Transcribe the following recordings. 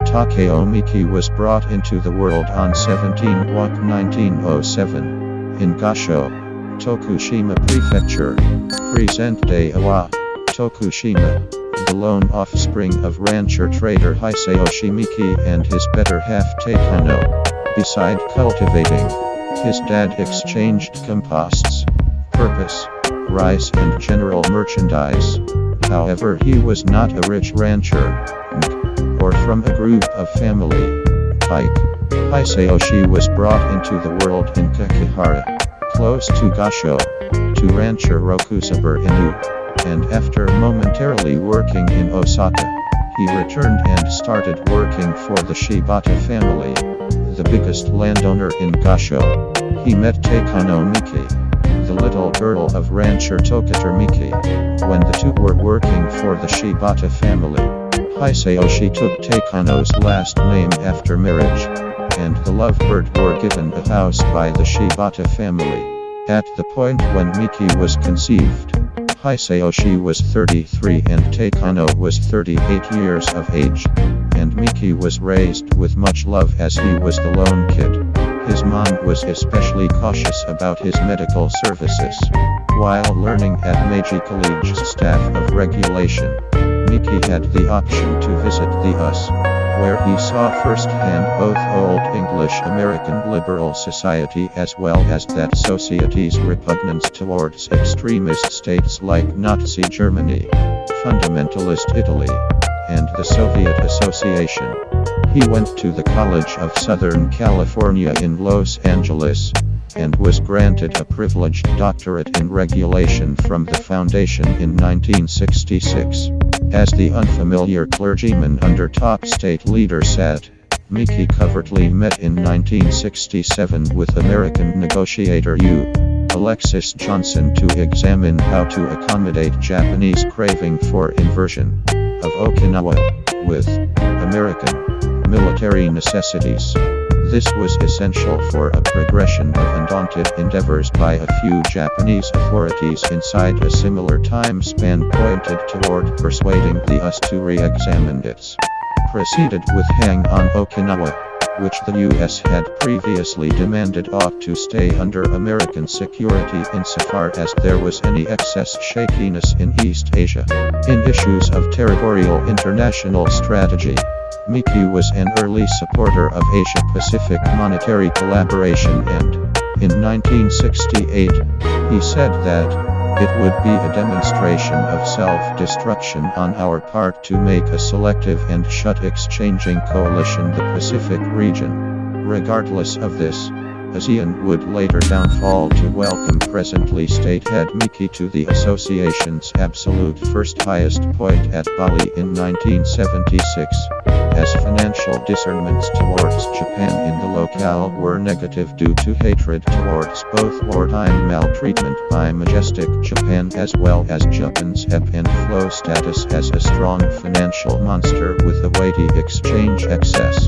Takeo Miki was brought into the world on 17 August 1907 in Gasho, Tokushima Prefecture, present-day Awa, Tokushima, the lone offspring of rancher trader Hisayoshi Miki and his better half Takano. Beside cultivating, his dad exchanged composts, purpose, rice and general merchandise. However, he was not a rich rancher, or from a group of family. Pike. Hisayoshi was brought into the world in Kakihara, close to Gasho, to rancher Rokusabur Inu, and after momentarily working in Osaka, he returned and started working for the Shibata family, the biggest landowner in Gasho. He met Takeo Miki, the little girl of rancher Tokuter Miki. When the two were working for the Shibata family, Hisayoshi took Takeo's last name after marriage, and the lovebird were given a house by the Shibata family. At the point when Miki was conceived, Hisayoshi was 33 and Takeo was 38 years of age, and Miki was raised with much love as he was the lone kid. His mom was especially cautious about his medical services. While learning at Meiji College's staff of regulation, Miki had the option to visit the US, where he saw firsthand both Old English-American liberal society as well as that society's repugnance towards extremist states like Nazi Germany, fundamentalist Italy, and the Soviet Association. He went to the College of Southern California in Los Angeles, and was granted a privileged doctorate in regulation from the foundation in 1966. As the unfamiliar clergyman under top state leader said, Miki covertly met in 1967 with American negotiator U. Alexis Johnson to examine how to accommodate Japanese craving for inversion of Okinawa with American military necessities. This was essential for a progression of undaunted endeavors by a few Japanese authorities inside a similar time span pointed toward persuading the US to re-examine its proceeded with Hang on Okinawa, which the US had previously demanded ought to stay under American security insofar as there was any excess shakiness in East Asia. In issues of territorial international strategy, Miki was an early supporter of Asia-Pacific monetary collaboration and, in 1968, he said that it would be a demonstration of self-destruction on our part to make a selective and shut exchanging coalition the Pacific region. Regardless of this, ASEAN would later downfall to welcome presently state head Miki to the association's absolute first highest point at Bali in 1976, as financial discernments towards Japan in the locale were negative due to hatred towards both wartime maltreatment by majestic Japan as well as Japan's ebb and flow status as a strong financial monster with a weighty exchange excess.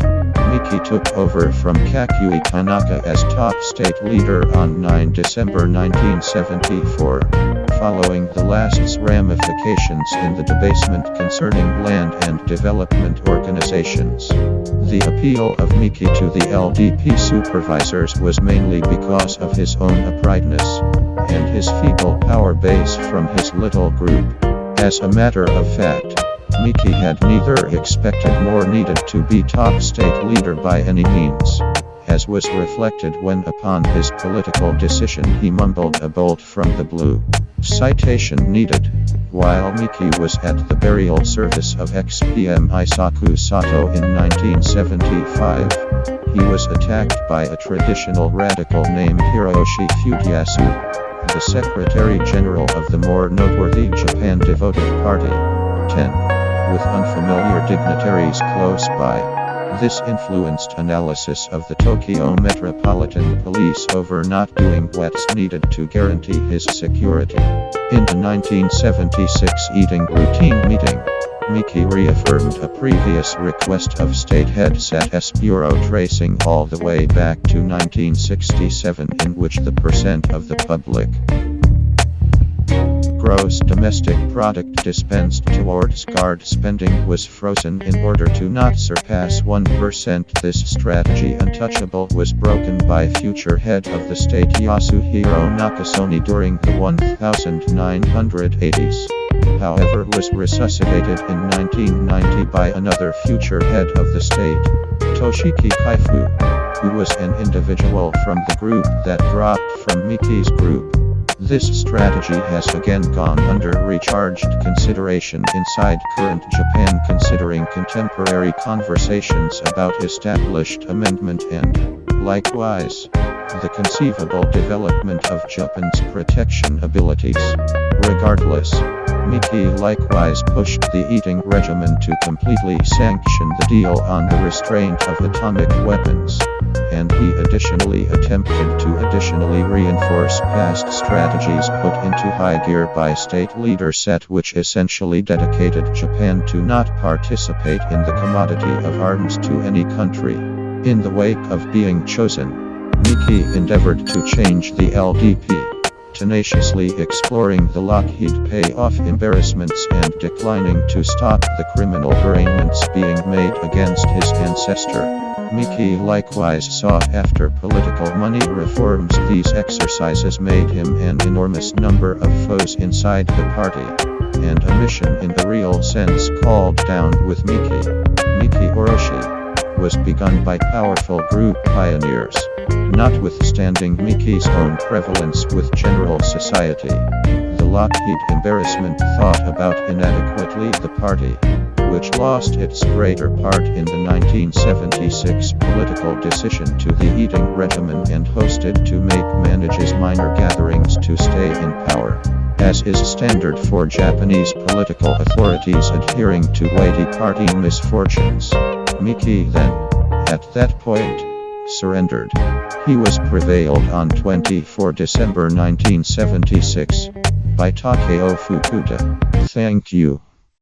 Miki took over from Kakui Tanaka as top state leader on 9 December 1974, following the last's ramifications in the debasement concerning land and development organizations. The appeal of Miki to the LDP supervisors was mainly because of his own uprightness, and his feeble power base from his little group. As a matter of fact, Miki had neither expected nor needed to be top state leader by any means, as was reflected when upon his political decision he mumbled a bolt from the blue. Citation needed. While Miki was at the burial service of ex-PM Isaku Sato in 1975, he was attacked by a traditional radical named Hiroshi Fujiyasu, the Secretary General of the more noteworthy Japan-devoted party. 10. With unfamiliar dignitaries close by. This influenced analysis of the Tokyo Metropolitan Police over not doing what's needed to guarantee his security. In the 1976 eating routine meeting, Miki reaffirmed a previous request of State Head SAT's Bureau tracing all the way back to 1967 in which the percent of the public gross domestic product dispensed towards guard spending was frozen in order to not surpass 1%. This strategy untouchable was broken by future head of the state Yasuhiro Nakasone during the 1980s. However, was resuscitated in 1990 by another future head of the state, Toshiki Kaifu, who was an individual from the group that dropped from Miki's group. This strategy has again gone under recharged consideration inside current Japan, considering contemporary conversations about established amendment and, likewise, the conceivable development of Japan's protection abilities. Regardless, Miki likewise pushed the eating regimen to completely sanction the deal on the restraint of atomic weapons, and he additionally attempted to reinforce past strategies put into high gear by state leader set, which essentially dedicated Japan to not participate in the commodity of arms to any country. In the wake of being chosen, Miki endeavored to change the LDP, tenaciously exploring the Lockheed payoff embarrassments and declining to stop the criminal arraignments being made against his ancestor. Miki likewise sought after political money reforms. These exercises made him an enormous number of foes inside the party, and a mission in the real sense called down with Miki Oroshi was begun by powerful group pioneers. Notwithstanding Miki's own prevalence with general society, the Lockheed embarrassment thought about inadequately the party, which lost its greater part in the 1976 political decision to the eating regimen and hosted to manages minor gatherings to stay in power, as is standard for Japanese political authorities adhering to weighty party misfortunes. Miki then, at that point, surrendered. He was prevailed on 24 December 1976 by Takeo Fukuda. Thank you.